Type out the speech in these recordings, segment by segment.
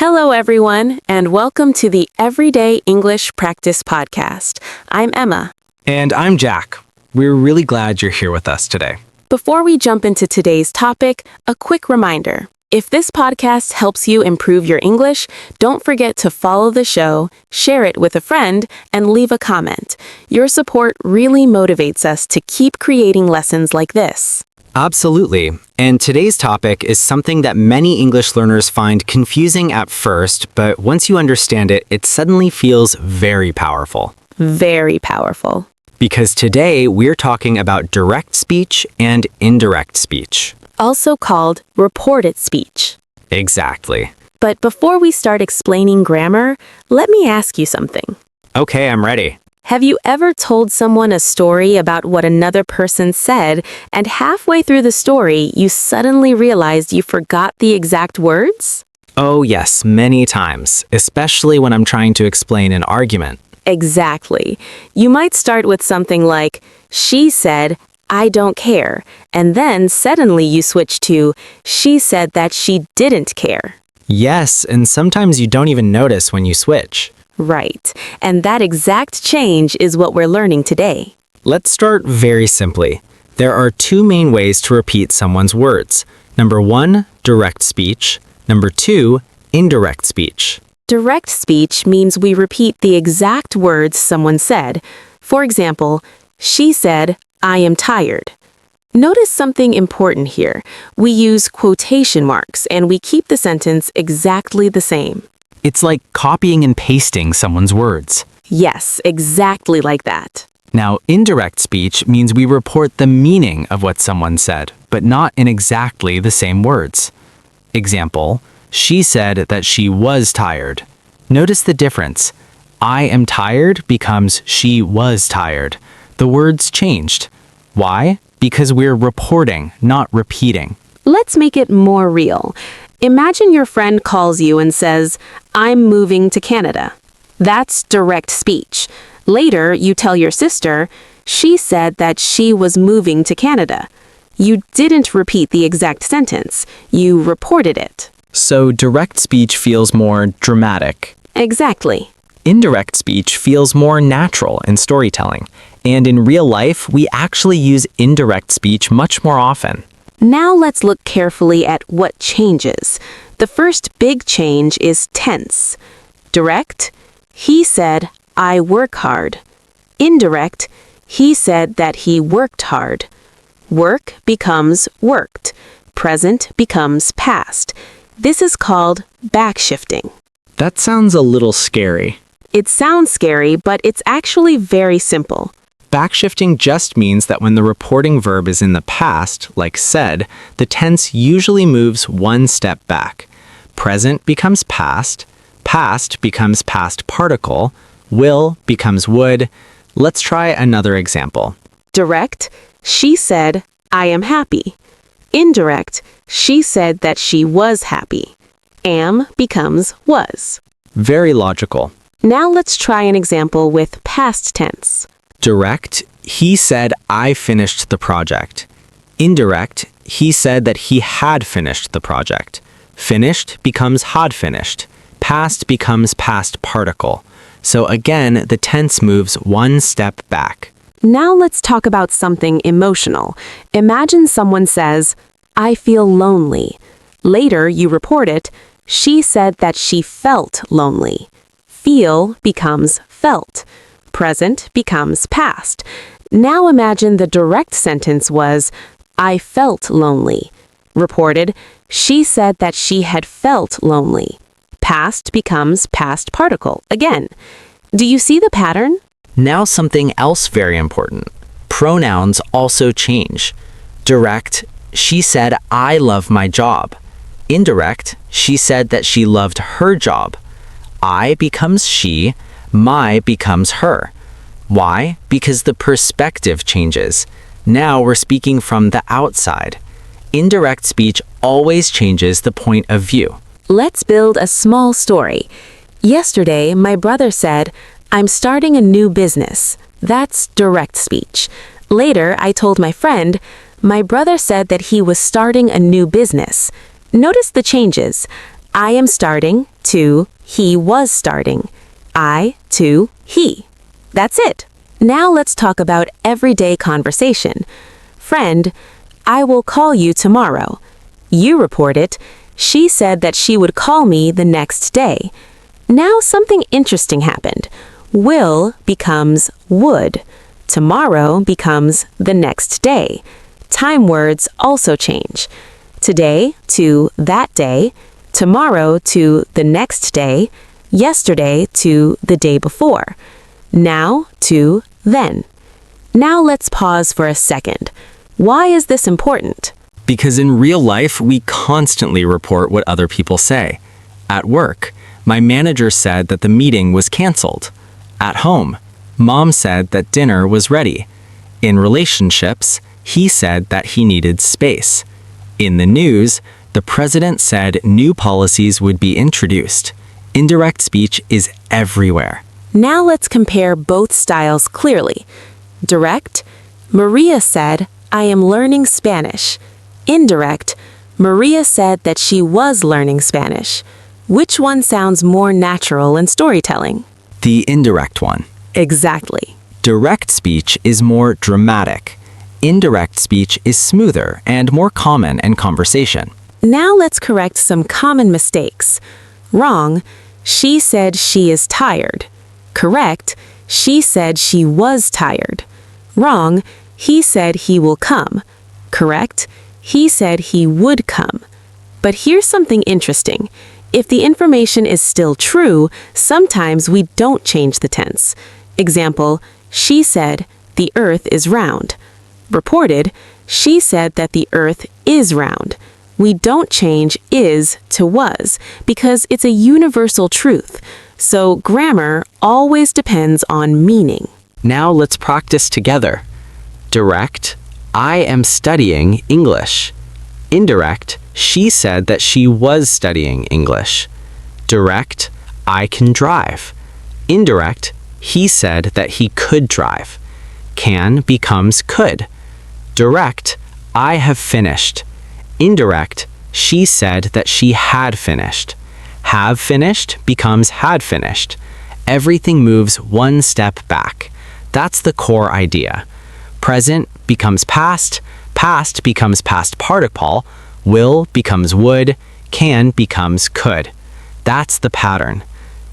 Hello, everyone, and welcome to the Everyday English Practice Podcast. I'm Emma. And I'm Jack. We're really glad you're here with us today. Before we jump into today's topic, a quick reminder. If this podcast helps you improve your English, don't forget to follow the show, share it with a friend, and leave a comment. Your support really motivates us to keep creating lessons like this. Absolutely. And today's topic is something that many English learners find confusing at first, but once you understand it, it suddenly feels very powerful. Very powerful. Because today we're talking about direct speech and indirect speech. Also called reported speech. Exactly. But before we start explaining grammar, let me ask you something. Okay, I'm ready. Have you ever told someone a story about what another person said, and halfway through the story, you suddenly realized you forgot the exact words? Oh yes, many times, especially when I'm trying to explain an argument. Exactly. You might start with something like, she said, I don't care, and then suddenly you switch to, she said that she didn't care. Yes, and sometimes you don't even notice when you switch. Right, and that exact change is what we're learning today. Let's start very simply. There are two main ways to repeat someone's words. Number 1, direct speech. Number 2, indirect speech. Direct speech means we repeat the exact words someone said. For example, she said, I am tired. Notice something important here. We use quotation marks and we keep the sentence exactly the same. It's like copying and pasting someone's words. Yes, exactly like that. Now, indirect speech means we report the meaning of what someone said, but not in exactly the same words. Example, she said that she was tired. Notice the difference. I am tired becomes she was tired. The words changed. Why? Because we're reporting, not repeating. Let's make it more real. Imagine your friend calls you and says, I'm moving to Canada. That's direct speech. Later, you tell your sister, she said that she was moving to Canada. You didn't repeat the exact sentence. You reported it. So direct speech feels more dramatic. Exactly. Indirect speech feels more natural in storytelling. And in real life, we actually use indirect speech much more often. Now let's look carefully at what changes. The first big change is tense. Direct, he said, I work hard. Indirect, he said that he worked hard. Work becomes worked. Present becomes past. This is called backshifting. That sounds a little scary. It sounds scary, but it's actually very simple. Backshifting just means that when the reporting verb is in the past, like said, the tense usually moves one step back. Present becomes past becomes past particle, will becomes would. Let's try another example. Direct, she said, I am happy. Indirect, she said that she was happy. Am becomes was. Very logical. Now let's try an example with past tense. Direct, he said I finished the project. Indirect, he said that he had finished the project. Finished becomes had finished. Past becomes past particle. So again, the tense moves one step back. Now let's talk about something emotional. Imagine someone says, I feel lonely. Later you report it, she said that she felt lonely. Feel becomes felt. Present becomes past. Now imagine the direct sentence was, I felt lonely. Reported, she said that she had felt lonely. Past becomes past particle again. Do you see the pattern? Now something else very important. Pronouns also change. Direct, she said I love my job. Indirect, she said that she loved her job. I becomes she, my becomes her. Why? Because the perspective changes. Now we're speaking from the outside. Indirect speech always changes the point of view. Let's build a small story. Yesterday, my brother said, I'm starting a new business. That's direct speech. Later, I told my friend, my brother said that he was starting a new business. Notice the changes. I am starting to he was starting. I to he. That's it. Now let's talk about everyday conversation. Friend, I will call you tomorrow. You report it. She said that she would call me the next day. Now something interesting happened. Will becomes would. Tomorrow becomes the next day. Time words also change. Today to that day, tomorrow to the next day, yesterday to the day before, now to then. Now let's pause for a second. Why is this important? Because in real life, we constantly report what other people say. At work, my manager said that the meeting was canceled. At home, Mom said that dinner was ready. In relationships, he said that he needed space. In the news, the president said new policies would be introduced. Indirect speech is everywhere. Now let's compare both styles clearly. Direct, Maria said, I am learning Spanish. Indirect, Maria said that she was learning Spanish. Which one sounds more natural in storytelling? The indirect one. Exactly. Direct speech is more dramatic. Indirect speech is smoother and more common in conversation. Now let's correct some common mistakes. Wrong, she said she is tired. Correct, she said she was tired. Wrong, he said he will come. Correct, he said he would come. But here's something interesting. If the information is still true, sometimes we don't change the tense. Example, she said, the earth is round. Reported, she said that the earth is round. We don't change is to was because it's a universal truth. So grammar always depends on meaning. Now let's practice together. Direct, I am studying English. Indirect, she said that she was studying English. Direct, I can drive. Indirect, he said that he could drive. Can becomes could. Direct, I have finished. Indirect, she said that she had finished. Have finished becomes had finished. Everything moves one step back. That's the core idea. Present becomes past, past becomes past participle, will becomes would, can becomes could. That's the pattern.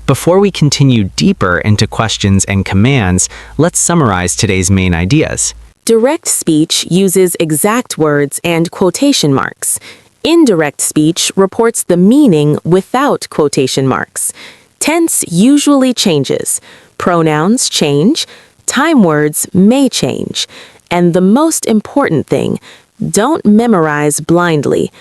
Before we continue deeper into questions and commands, let's summarize today's main ideas. Direct speech uses exact words and quotation marks. Indirect speech reports the meaning without quotation marks. Tense usually changes. Pronouns change. Time words may change. And the most important thing, don't memorize blindly.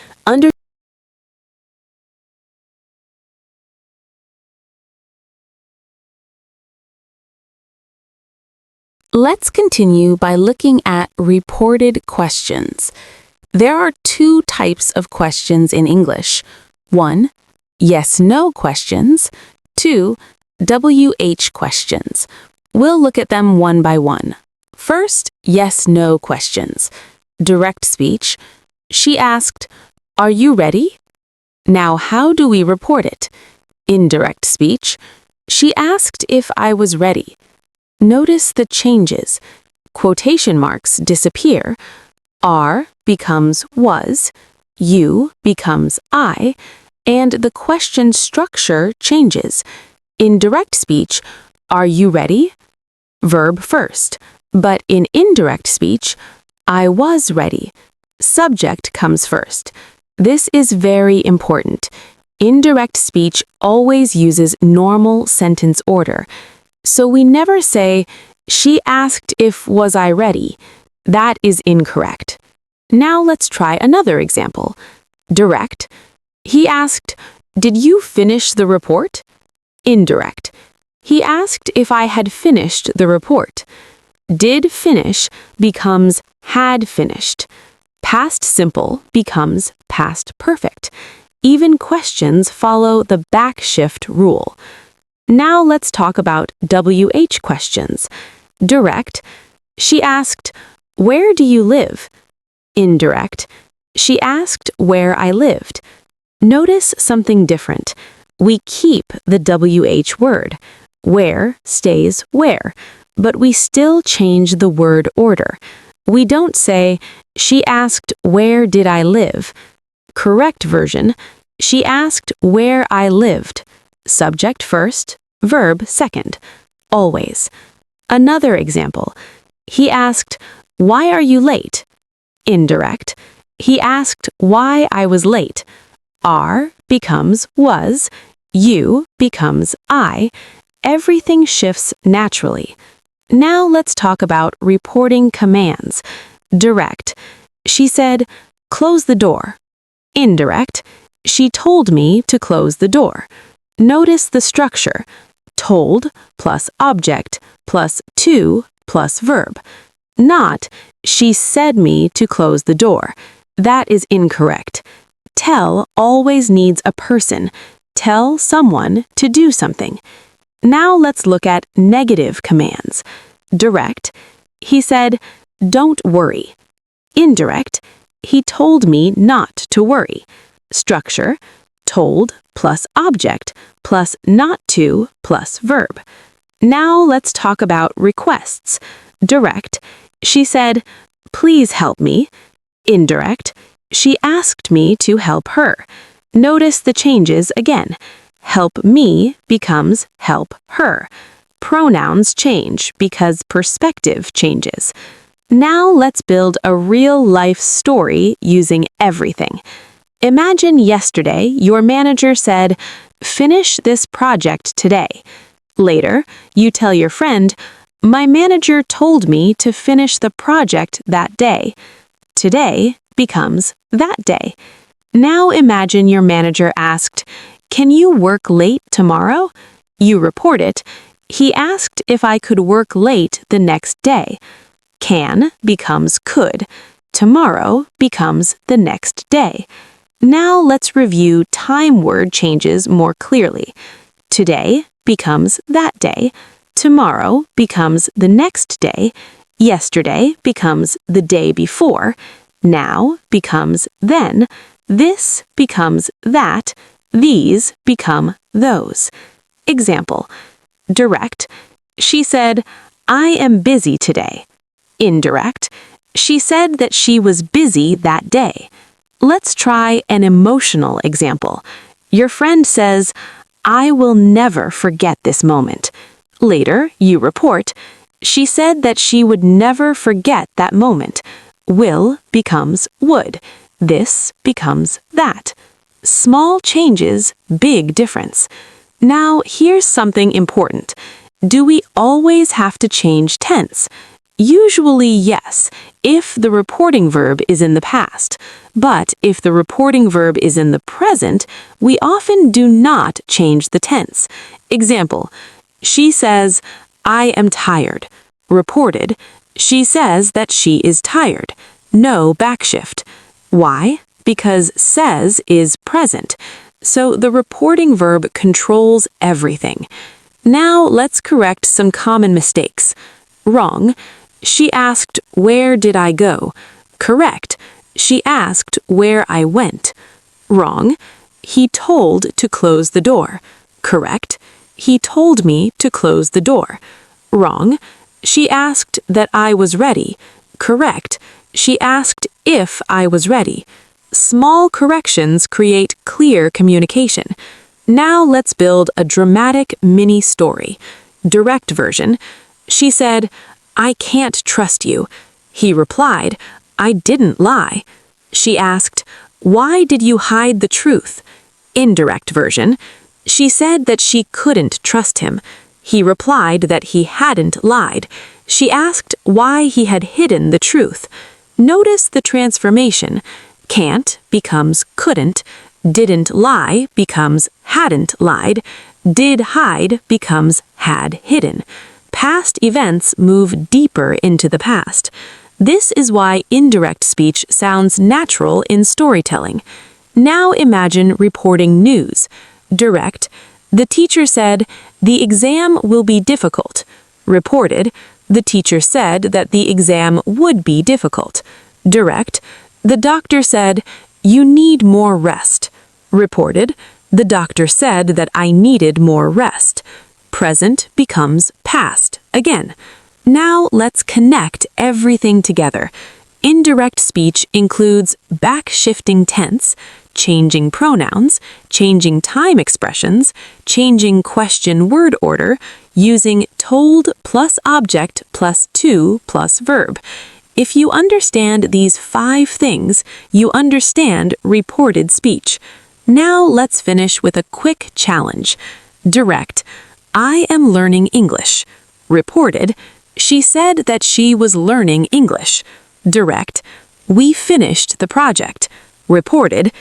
Let's continue by looking at reported questions. There are two types of questions in English. 1. Yes/no questions. 2. WH questions. We'll look at them one by one. First, yes/no questions. Direct speech. She asked, "Are you ready?" Now, how do we report it? Indirect speech. She asked if I was ready. Notice the changes. Quotation marks disappear. Are becomes was. You becomes I. And the question structure changes. In direct speech, are you ready? Verb first. But in indirect speech, I was ready. Subject comes first. This is very important. Indirect speech always uses normal sentence order. So we never say, she asked if was I ready. That is incorrect. Now let's try another example. Direct. He asked, did you finish the report? Indirect. He asked if I had finished the report. Did finish becomes had finished. Past simple becomes past perfect. Even questions follow the back shift rule. Now let's talk about WH questions. Direct. She asked, where do you live? Indirect. She asked where I lived. Notice something different. We keep the WH word. Where stays where, but we still change the word order. We don't say, she asked, where did I live? Correct version, she asked where I lived. Subject first, verb second. Always. Another example. He asked, why are you late? Indirect. He asked why I was late. Are becomes was. You becomes I. Everything shifts naturally. Now let's talk about reporting commands. Direct. She said, close the door. Indirect. She told me to close the door. Notice the structure. Told plus object plus to plus verb. Not, she said me to close the door. That is incorrect. Tell always needs a person. Tell someone to do something. Now let's look at negative commands. Direct. He said, don't worry. Indirect. He told me not to worry. Structure. Told plus object plus not to plus verb. Now let's talk about requests. Direct. She said, please help me. Indirect. She asked me to help her. Notice the changes again. Help me becomes help her. Pronouns change because perspective changes. Now let's build a real-life story using everything. Imagine yesterday your manager said, finish this project today. Later, you tell your friend, my manager told me to finish the project that day. Today becomes that day. Now imagine your manager asked, can you work late tomorrow? You report it. He asked if I could work late the next day. Can becomes could. Tomorrow becomes the next day. Now let's review time word changes more clearly. Today becomes that day. Tomorrow becomes the next day. Yesterday becomes the day before. Now becomes then. This becomes that. These become those. Example. Direct. She said, I am busy today. Indirect. She said that she was busy that day. Let's try an emotional example. Your friend says, I will never forget this moment. Later, you report, she said that she would never forget that moment. Will becomes would. This becomes that. Small changes, big difference. Now, here's something important. Do we always have to change tense? Usually, yes, if the reporting verb is in the past. But if the reporting verb is in the present, we often do not change the tense. Example, she says, I am tired. Reported, she says that she is tired. No backshift. Why? Because says is present. So the reporting verb controls everything. Now let's correct some common mistakes. Wrong. She asked, where did I go? Correct. She asked where I went. Wrong. He told to close the door. Correct. He told me to close the door. Wrong. She asked that I was ready. Correct. She asked if I was ready. Small corrections create clear communication. Now let's build a dramatic mini story. Direct version. She said, I can't trust you. He replied, I didn't lie. She asked, why did you hide the truth? Indirect version. She said that she couldn't trust him. He replied that he hadn't lied. She asked why he had hidden the truth. Notice the transformation. Can't becomes couldn't. Didn't lie becomes hadn't lied. Did hide becomes had hidden. Past events move deeper into the past. This is why indirect speech sounds natural in storytelling. Now imagine reporting news. Direct. The teacher said, the exam will be difficult. Reported. The teacher said that the exam would be difficult. Direct. The doctor said, you need more rest. Reported, the doctor said that I needed more rest. Present becomes past again. Now let's connect everything together. Indirect speech includes back-shifting tense, changing pronouns, changing time expressions, changing question word order, using told plus object plus to plus verb. If you understand these 5 things, you understand reported speech. Now let's finish with a quick challenge. Direct, I am learning English. Reported, she said that she was learning English. Direct, we finished the project. Reported,